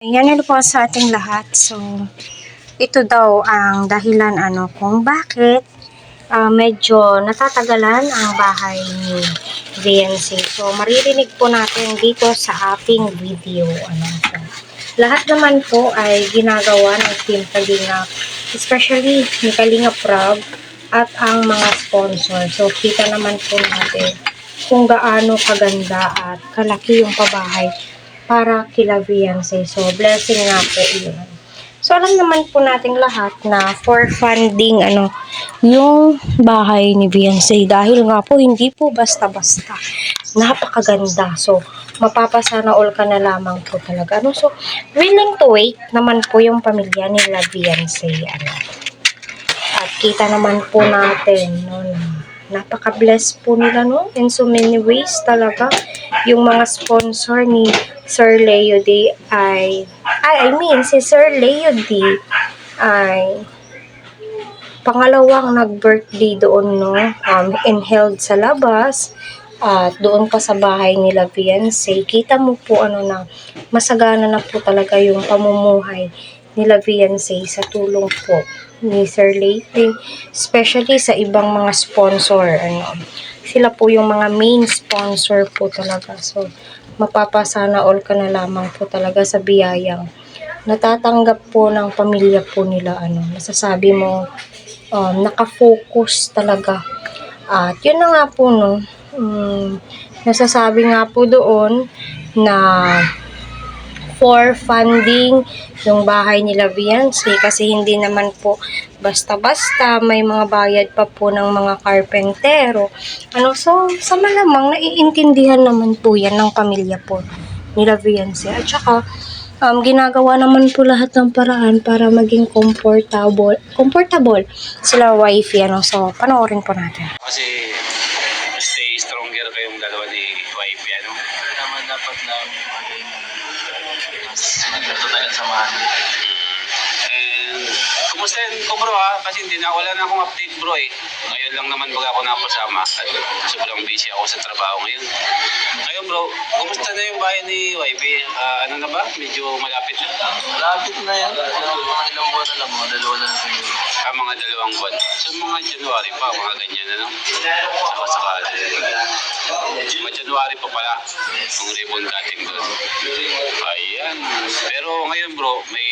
Yan ano po sa ating lahat. So, ito daw ang dahilan kung bakit medyo natatagalan ang bahay ni VNC. So, maririnig po natin dito sa ating video. Lahat naman po ay ginagawa ng Team Kalingap, especially ni Kalingap Rob at ang mga sponsor. So, kita naman po natin kung gaano kaganda at kalaki yung pabahay para kila Beyonce. So, blessing nga po yun. So, alam naman po nating lahat na for funding, yung bahay ni Beyonce. Dahil nga po, hindi po basta-basta. Napakaganda. So, mapapasana all ka na lamang po talaga. So, willing to wait naman po yung pamilya nila Beyonce. At kita naman po natin, napaka-bless po nila, in so many ways talaga. Yung mga sponsor ni Sir Leo D si Sir Leo D ay pangalawang nag-birthday doon, and held sa labas at doon pa sa bahay nila Beyonce. Kita mo po na masagana na po talaga yung pamumuhay nila Beyonce sa tulong po ni Sir Lady, especially sa ibang mga sponsor. Sila po yung mga main sponsor po talaga. So, mapapasana all ka na lamang po talaga sa biyayang natatanggap po ng pamilya po nila. Masasabi mo, nakafocus talaga. At yun na nga po, nasasabi nga po doon na for funding yung bahay nila Beyonce, kasi hindi naman po basta-basta, may mga bayad pa po ng mga karpentero. So sa malamang naiintindihan naman po yan ng pamilya po nila Beyonce. At saka ginagawa naman po lahat ng paraan para maging comfortable sila wifey. So panoorin po natin. Kasi stay stronger kayong dalawa ni wifey. Naman dapat na nagtatagal samahan. And kumusta yun ko bro kasi wala na akong update bro Ngayon lang naman baga ako napasama at sobrang busy ako sa trabaho ngayon. Ngayon bro, kumusta na yung bahay ni wifey? Na ba? Medyo malapit na? Malapit na yan. Mga ilang buwan na lang mo. Dalawa na siguro. Mga 2 buwan. So mga January pa, mga ganyan Saka mga January pa pala ang ribbon cutting doon. Ayan. Pero ngayon bro, may